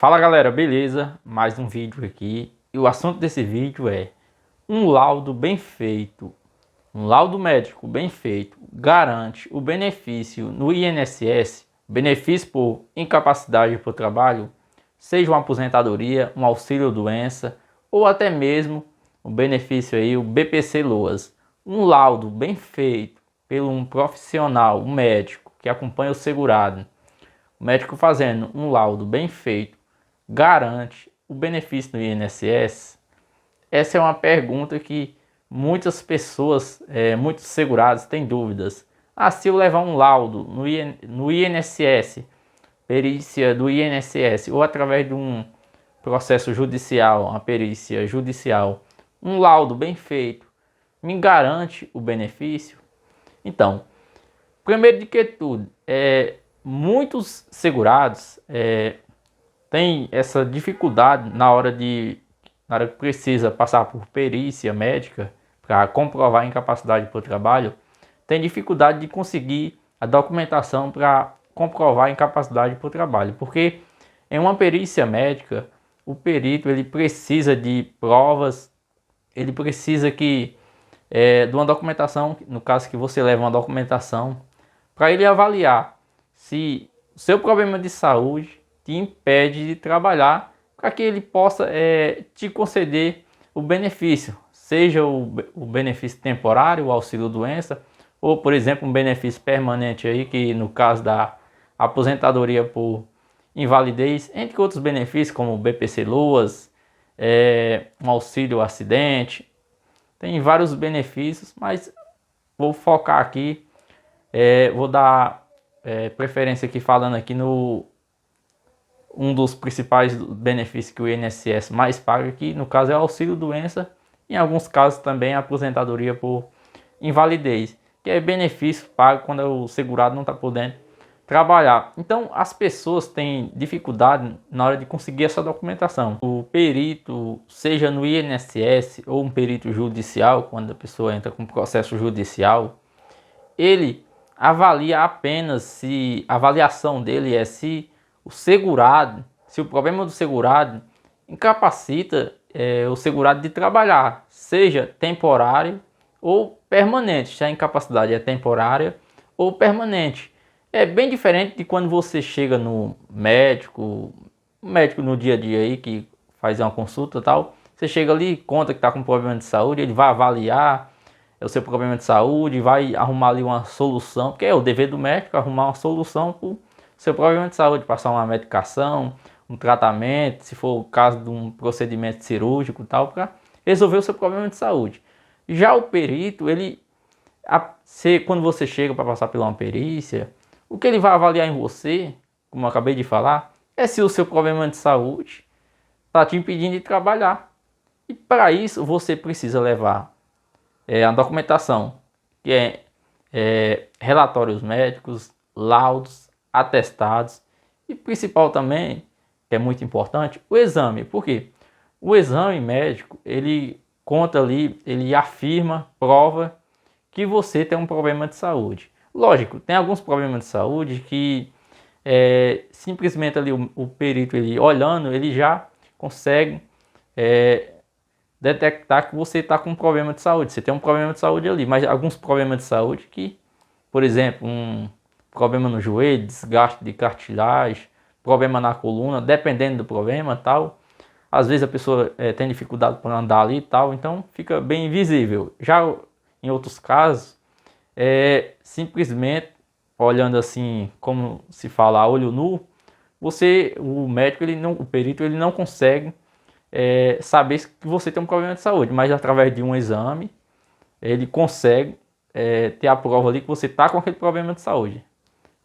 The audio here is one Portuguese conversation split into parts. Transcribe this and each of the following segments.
Fala galera, beleza? Mais um vídeo aqui e o assunto desse vídeo é um laudo bem feito, um laudo médico bem feito garante o benefício no INSS, benefício por incapacidade por trabalho, seja uma aposentadoria, um auxílio doença ou até mesmo o benefício aí, o BPC-Loas. Um laudo bem feito por um profissional, um médico que acompanha o segurado, o médico fazendo um laudo bem feito garante o benefício do INSS? Essa é uma pergunta que muitas pessoas, muitos segurados têm dúvidas. Se eu levar um laudo no INSS, perícia do INSS, ou através de um processo judicial, uma perícia judicial, um laudo bem feito, me garante o benefício? Então, primeiro de que tudo, muitos segurados tem essa dificuldade na hora que precisa passar por perícia médica para comprovar a incapacidade por trabalho, tem dificuldade de conseguir a documentação para comprovar a incapacidade por trabalho, porque em uma perícia médica, o perito ele precisa de provas, ele precisa de uma documentação, no caso que você leva uma documentação, para ele avaliar se o seu problema de saúde te impede de trabalhar, para que ele possa te conceder o benefício, seja o benefício temporário, o auxílio doença, ou por exemplo um benefício permanente aí, que no caso da aposentadoria por invalidez, entre outros benefícios como o BPC-Loas, um auxílio acidente. Tem vários benefícios, mas vou focar aqui, vou dar preferência aqui falando aqui no um dos principais benefícios que o INSS mais paga, que no caso é o auxílio doença, em alguns casos também a aposentadoria por invalidez, que é benefício pago quando o segurado não está podendo trabalhar. Então as pessoas têm dificuldade na hora de conseguir essa documentação. O perito, seja no INSS ou um perito judicial, quando a pessoa entra com processo judicial, ele avalia apenas se a avaliação dele é se o segurado, se o problema do segurado incapacita o segurado de trabalhar, seja temporário ou permanente, se a incapacidade é temporária ou permanente. É bem diferente de quando você chega no médico, o médico no dia a dia aí que faz uma consulta e tal, você chega ali, conta que está com problema de saúde, ele vai avaliar o seu problema de saúde, vai arrumar ali uma solução, porque é o dever do médico arrumar uma solução para o seu problema de saúde, passar uma medicação, um tratamento, se for o caso de um procedimento cirúrgico e tal, para resolver o seu problema de saúde. Já o perito, quando você chega para passar pela uma perícia, o que ele vai avaliar em você, como eu acabei de falar, é se o seu problema de saúde está te impedindo de trabalhar. E para isso você precisa levar a documentação, que relatórios médicos, laudos, atestados e principal também, que é muito importante, o exame. Por quê? O exame médico, ele conta ali, ele afirma, prova que você tem um problema de saúde. Lógico, tem alguns problemas de saúde que simplesmente ali o perito, ele olhando, ele já consegue detectar que você está com um problema de saúde. Você tem um problema de saúde ali, mas alguns problemas de saúde que, por exemplo, um problema no joelho, desgaste de cartilagem, problema na coluna, dependendo do problema tal. Às vezes a pessoa tem dificuldade para andar ali e tal, então fica bem invisível. Já em outros casos, simplesmente olhando assim, como se fala, a olho nu, o médico, o perito, ele não consegue saber que você tem um problema de saúde, mas através de um exame, ele consegue ter a prova ali que você está com aquele problema de saúde,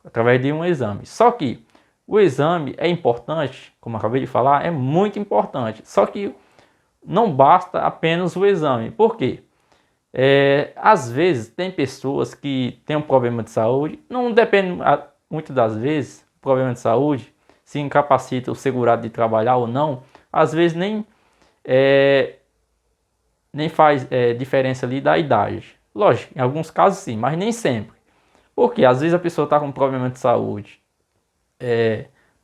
através de um exame. Só que o exame é importante, como eu acabei de falar, é muito importante. Só que não basta apenas o exame. Por quê? Às vezes tem pessoas que têm um problema de saúde, não depende, muitas das vezes, o problema de saúde, se incapacita o segurado de trabalhar ou não, às vezes nem faz diferença ali da idade. Lógico, em alguns casos sim, mas nem sempre. Porque às vezes a pessoa está com um problema de saúde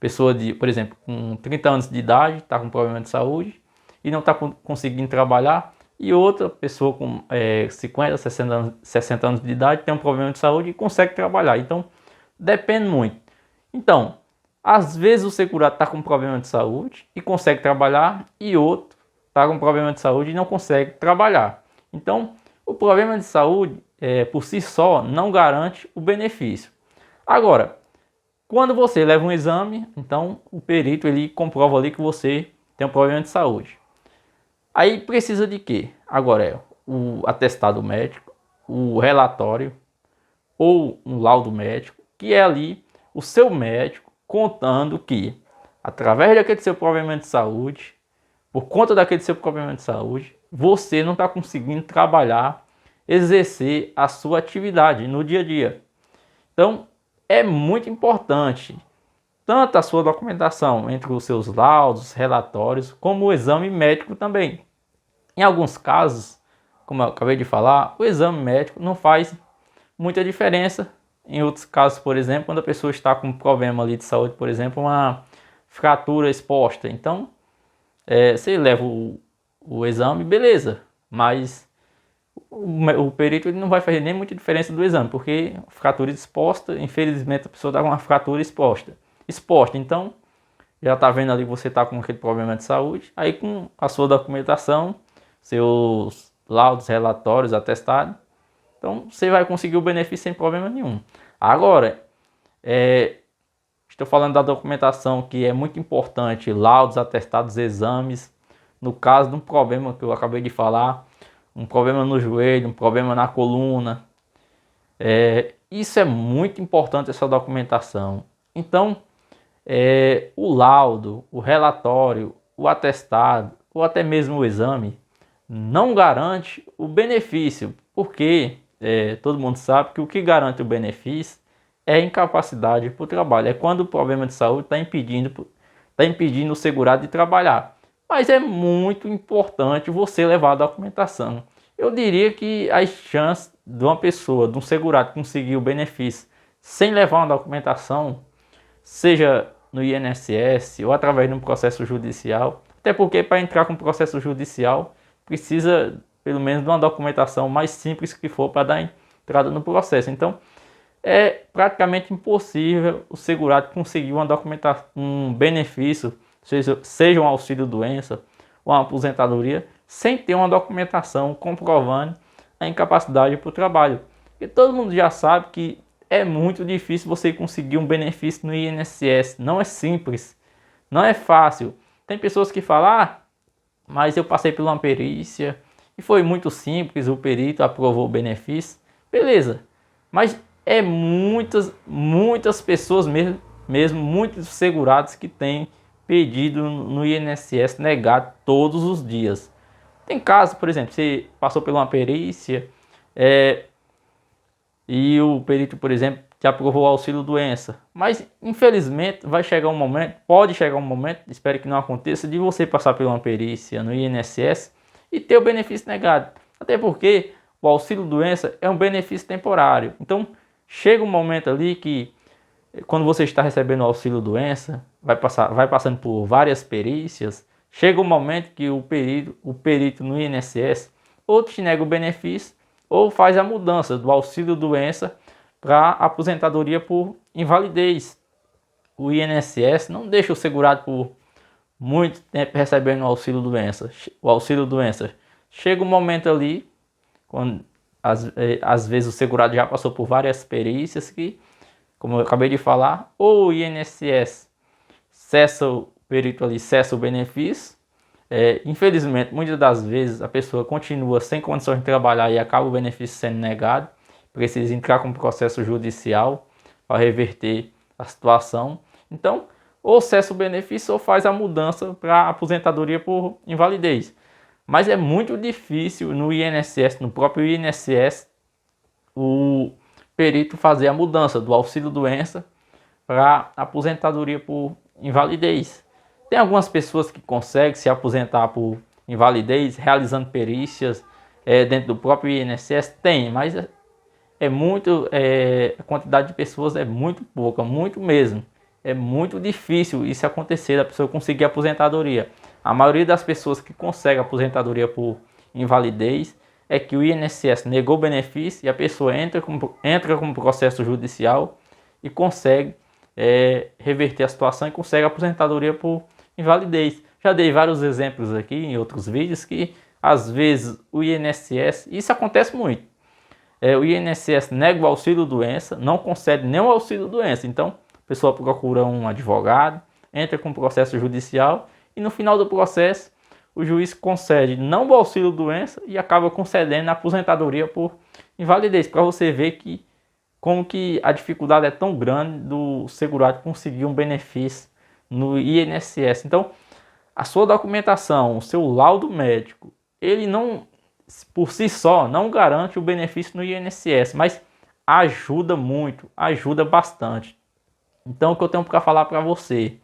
Pessoa de, por exemplo, com 30 anos de idade, está com problema de saúde e não está conseguindo trabalhar. E outra pessoa com 50, 60 anos de idade tem um problema de saúde e consegue trabalhar. Então, depende muito. Então, às vezes o segurado está com problema de saúde e consegue trabalhar, e outro está com problema de saúde e não consegue trabalhar. Então, o problema de saúde, por si só, não garante o benefício. Agora, quando você leva um exame, então o perito ele comprova ali que você tem um problema de saúde. Aí precisa de quê? Agora o atestado médico, o relatório ou um laudo médico, que é ali o seu médico contando que, através daquele seu problema de saúde, por conta daquele seu problema de saúde, você não está conseguindo trabalhar, exercer a sua atividade no dia a dia. Então, é muito importante tanto a sua documentação entre os seus laudos, relatórios, como o exame médico também. Em alguns casos, como eu acabei de falar, o exame médico não faz muita diferença. Em outros casos, por exemplo, quando a pessoa está com um problema ali de saúde, por exemplo, uma fratura exposta. Então, você leva o exame, beleza, mas o perito ele não vai fazer nem muita diferença do exame, porque fratura exposta, infelizmente a pessoa está com uma fratura exposta. Então, já está vendo ali que você está com aquele problema de saúde, aí com a sua documentação, seus laudos, relatórios, atestados, então você vai conseguir o benefício sem problema nenhum. Agora, estou falando da documentação que é muito importante, laudos, atestados, exames, no caso de um problema que eu acabei de falar, um problema no joelho, um problema na coluna, isso é muito importante, essa documentação. Então, o laudo, o relatório, o atestado, ou até mesmo o exame, não garante o benefício, porque todo mundo sabe que o que garante o benefício é a incapacidade para o trabalho, é quando o problema de saúde está impedindo o segurado de trabalhar. Mas é muito importante você levar a documentação. Eu diria que as chances de uma pessoa, de um segurado conseguir o benefício sem levar uma documentação, seja no INSS ou através de um processo judicial, até porque para entrar com um processo judicial precisa pelo menos de uma documentação mais simples que for para dar entrada no processo. Então é praticamente impossível o segurado conseguir uma documentação, um benefício, seja um auxílio doença ou uma aposentadoria, sem ter uma documentação comprovando a incapacidade para o trabalho. Porque todo mundo já sabe que é muito difícil você conseguir um benefício no INSS. Não é simples, não é fácil. Tem pessoas que falam, mas eu passei por uma perícia e foi muito simples, o perito aprovou o benefício. Beleza, mas muitas pessoas mesmo, muitos segurados que têm pedido no INSS negado todos os dias. Tem casos, por exemplo, você passou por uma perícia e o perito, por exemplo, te aprovou o auxílio doença, mas infelizmente pode chegar um momento, espero que não aconteça, de você passar por uma perícia no INSS e ter o benefício negado, até porque o auxílio doença é um benefício temporário. Então chega um momento ali que, quando você está recebendo o auxílio doença, vai passando por várias perícias, chega um momento que o perito no INSS ou te nega o benefício ou faz a mudança do auxílio doença para aposentadoria por invalidez. O INSS não deixa o segurado por muito tempo recebendo o auxílio doença. Chega um momento ali, quando às vezes o segurado já passou por várias perícias que, como eu acabei de falar, ou o INSS cessa o perito ali, cessa o benefício. Infelizmente, muitas das vezes a pessoa continua sem condições de trabalhar e acaba o benefício sendo negado. Precisa entrar com um processo judicial para reverter a situação. Então, ou cessa o benefício ou faz a mudança para aposentadoria por invalidez. Mas é muito difícil no INSS, no próprio INSS, o perito fazer a mudança do auxílio doença para aposentadoria por invalidez. Tem algumas pessoas que conseguem se aposentar por invalidez realizando perícias dentro do próprio INSS, mas a quantidade de pessoas é muito pouca, muito mesmo. é muito difícil isso acontecer, a pessoa conseguir aposentadoria. A maioria das pessoas que consegue aposentadoria por invalidez é que o INSS negou o benefício e a pessoa entra com processo judicial e consegue reverter a situação e consegue aposentadoria por invalidez. Já dei vários exemplos aqui em outros vídeos que às vezes o INSS, isso acontece muito, o INSS nega o auxílio doença, não concede nem o auxílio doença, então a pessoa procura um advogado, entra com processo judicial e no final do processo o juiz concede não o auxílio doença e acaba concedendo a aposentadoria por invalidez, para você ver que como que a dificuldade é tão grande do segurado conseguir um benefício no INSS. Então, a sua documentação, o seu laudo médico, ele não, por si só, não garante o benefício no INSS, mas ajuda muito, ajuda bastante. Então, o que eu tenho para falar para você,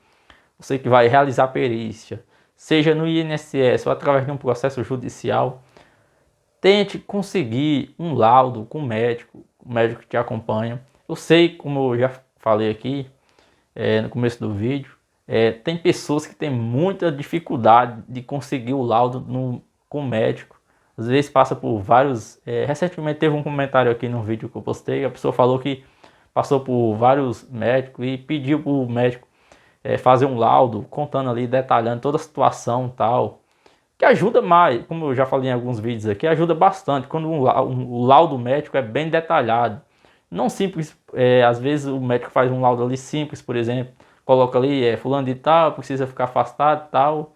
você que vai realizar perícia, seja no INSS ou através de um processo judicial, tente conseguir um laudo com o médico que te acompanha. Eu sei, como eu já falei aqui no começo do vídeo, tem pessoas que têm muita dificuldade de conseguir o laudo com o médico. Às vezes passa por vários... recentemente teve um comentário aqui no vídeo que eu postei, a pessoa falou que passou por vários médicos e pediu para o médico fazer um laudo, contando ali, detalhando toda a situação e tal. Que ajuda mais, como eu já falei em alguns vídeos aqui, ajuda bastante quando o laudo médico é bem detalhado. Não simples, às vezes o médico faz um laudo ali simples, por exemplo, coloca ali, fulano de tal, precisa ficar afastado e tal,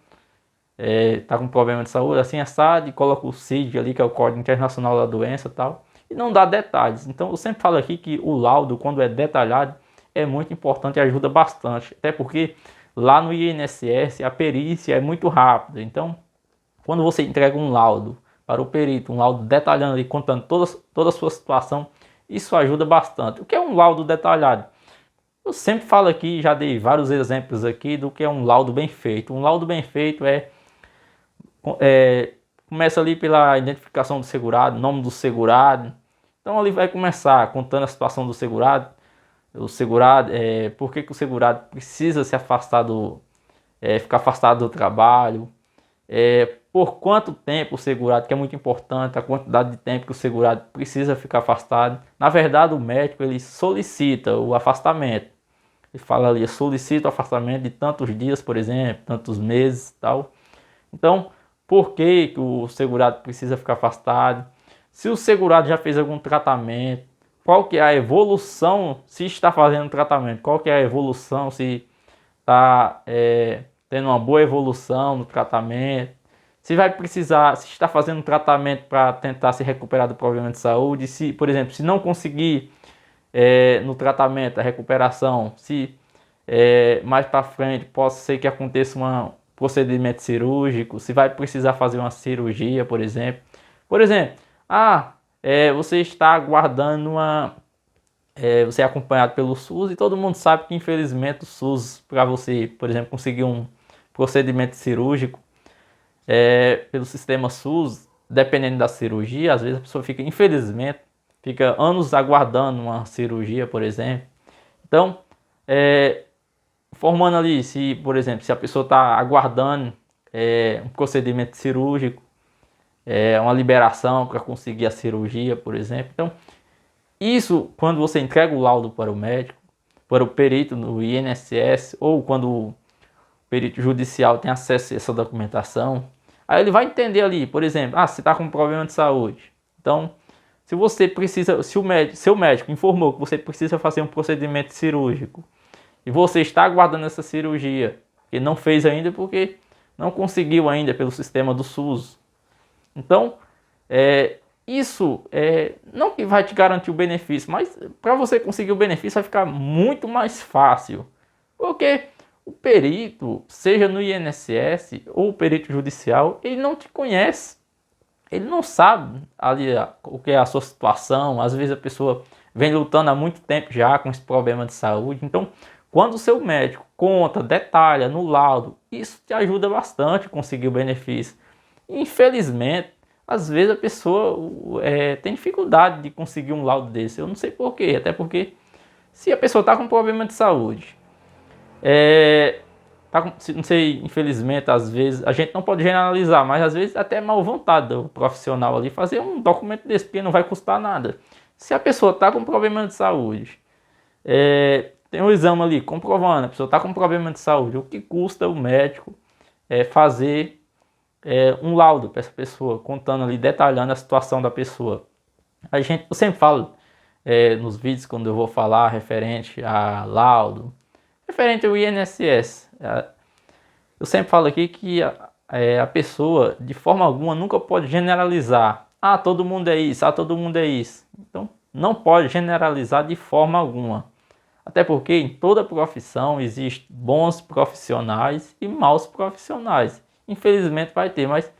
tá com problema de saúde, assim assado, e coloca o CID ali, que é o Código Internacional da Doença e tal, e não dá detalhes. Então eu sempre falo aqui que o laudo, quando é detalhado, é muito importante e ajuda bastante, até porque lá no INSS a perícia é muito rápida, então quando você entrega um laudo para o perito, um laudo detalhando e contando toda a sua situação, isso ajuda bastante. O que é um laudo detalhado? Eu sempre falo aqui, já dei vários exemplos aqui do que é um laudo bem feito. Um laudo bem feito começa ali pela identificação do segurado, nome do segurado. Então ali vai começar contando a situação do segurado, por que o segurado precisa se afastar ficar afastado do trabalho, por quanto tempo o segurado, que é muito importante, a quantidade de tempo que o segurado precisa ficar afastado. Na verdade, o médico ele solicita o afastamento. Ele fala ali, solicita o afastamento de tantos dias, por exemplo, tantos meses e tal. Então, por que o segurado precisa ficar afastado? Se o segurado já fez algum tratamento, qual que é a evolução, se está fazendo tratamento, qual que é a evolução, se está tendo uma boa evolução no tratamento, se vai precisar, se está fazendo um tratamento para tentar se recuperar do problema de saúde, se, por exemplo, se não conseguir no tratamento, a recuperação, se mais para frente possa ser que aconteça um procedimento cirúrgico, se vai precisar fazer uma cirurgia, por exemplo. Por exemplo, você está aguardando você é acompanhado pelo SUS e todo mundo sabe que infelizmente o SUS, para você, por exemplo, conseguir um procedimento cirúrgico pelo sistema SUS, dependendo da cirurgia, às vezes a pessoa fica, infelizmente, fica anos aguardando uma cirurgia, por exemplo. Então, formando ali, se, por exemplo, se a pessoa está aguardando um procedimento cirúrgico, uma liberação para conseguir a cirurgia, por exemplo. Então, isso, quando você entrega o laudo para o médico, para o perito no INSS, ou quando o perito judicial tem acesso a essa documentação, aí ele vai entender ali, por exemplo, você está com um problema de saúde. Então, se você precisa, se o seu médico informou que você precisa fazer um procedimento cirúrgico e você está aguardando essa cirurgia e não fez ainda porque não conseguiu ainda pelo sistema do SUS. Então, isso não que vai te garantir o benefício, mas para você conseguir o benefício vai ficar muito mais fácil. Porque o perito, seja no INSS ou o perito judicial, ele não te conhece. Ele não sabe ali o que é a sua situação. Às vezes a pessoa vem lutando há muito tempo já com esse problema de saúde. Então, quando o seu médico conta, detalha no laudo, isso te ajuda bastante a conseguir o benefício. Infelizmente, às vezes a pessoa tem dificuldade de conseguir um laudo desse. Eu não sei porquê, até porque se a pessoa está com problema de saúde, Não sei, infelizmente, às vezes, a gente não pode generalizar, mas às vezes até é mal vontade do profissional ali fazer um documento desse, porque não vai custar nada. Se a pessoa está com problema de saúde, tem um exame ali comprovando, a pessoa está com problema de saúde, o que custa o médico fazer um laudo para essa pessoa, contando ali, detalhando a situação da pessoa. Eu sempre falo nos vídeos, quando eu vou falar referente a laudo, referente ao INSS, eu sempre falo aqui que a pessoa, de forma alguma, nunca pode generalizar. Ah, todo mundo é isso, ah, todo mundo é isso. Então, não pode generalizar de forma alguma. Até porque em toda profissão existem bons profissionais e maus profissionais. Infelizmente vai ter, mas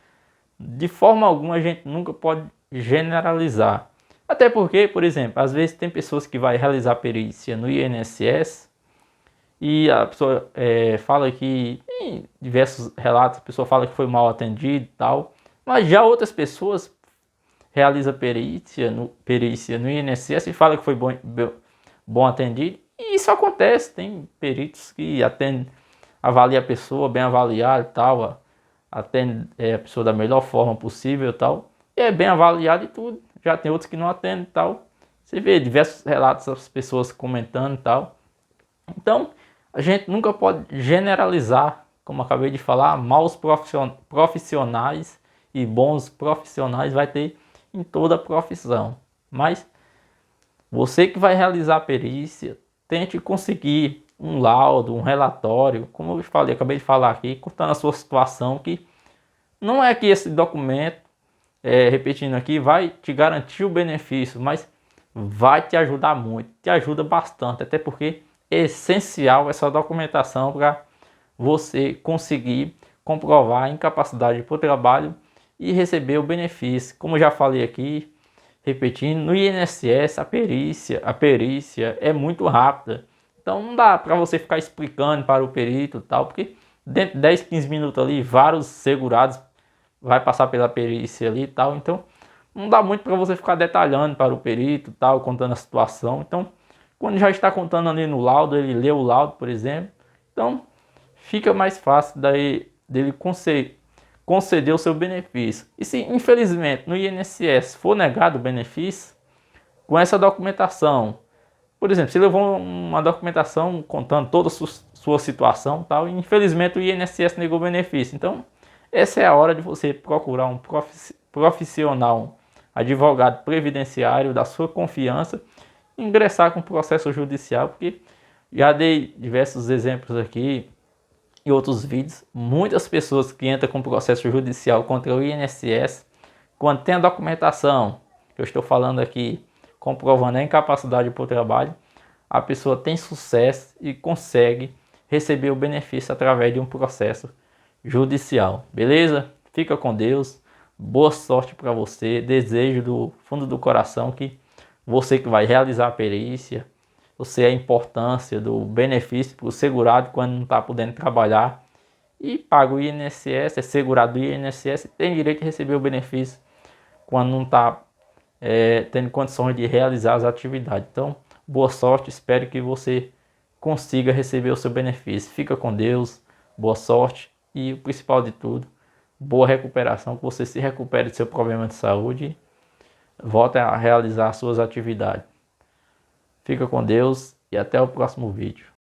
de forma alguma a gente nunca pode generalizar. Até porque, por exemplo, às vezes tem pessoas que vai realizar perícia no INSS e a pessoa fala que, em diversos relatos, a pessoa fala que foi mal atendido e tal, mas já outras pessoas realizam perícia no INSS e fala que foi bom atendido. E isso acontece, tem peritos que atendem, avalia a pessoa bem avaliada e tal, atende a pessoa da melhor forma possível e tal, e é bem avaliado e tudo. Já tem outros que não atendem e tal. Você vê diversos relatos das pessoas comentando e tal. Então, a gente nunca pode generalizar, como acabei de falar, maus profissionais e bons profissionais vai ter em toda a profissão. Mas você que vai realizar a perícia, tente conseguir um laudo, um relatório, como eu falei, acabei de falar aqui, contando a sua situação, que não é que esse documento, repetindo aqui, vai te garantir o benefício, mas vai te ajudar muito, te ajuda bastante, até porque é essencial essa documentação para você conseguir comprovar a incapacidade para o trabalho e receber o benefício. Como eu já falei aqui, repetindo, no INSS a perícia é muito rápida. Então não dá para você ficar explicando para o perito e tal, porque dentro de 10, 15 minutos ali, vários segurados vai passar pela perícia ali e tal. Então não dá muito para você ficar detalhando para o perito e tal, contando a situação. Então, quando já está contando ali no laudo, ele lê o laudo, por exemplo, então fica mais fácil daí dele conceder o seu benefício. E se infelizmente no INSS for negado o benefício, com essa documentação, por exemplo, se levou uma documentação contando toda a sua situação tal, e infelizmente o INSS negou o benefício. Então, essa é a hora de você procurar um profissional, um advogado previdenciário da sua confiança, e ingressar com processo judicial, porque já dei diversos exemplos aqui e outros vídeos, muitas pessoas que entram com processo judicial contra o INSS, quando tem a documentação que eu estou falando aqui, comprovando a incapacidade para o trabalho, a pessoa tem sucesso e consegue receber o benefício através de um processo judicial. Beleza? Fica com Deus, boa sorte para você, desejo do fundo do coração que você que vai realizar a perícia, você a importância do benefício para o segurado quando não está podendo trabalhar e paga o INSS, é segurado do INSS, tem direito de receber o benefício quando não está tendo condições de realizar as atividades. Então, boa sorte, espero que você consiga receber o seu benefício. Fica com Deus, boa sorte e o principal de tudo, boa recuperação, que você se recupere do seu problema de saúde e volte a realizar suas atividades. Fica com Deus e até o próximo vídeo.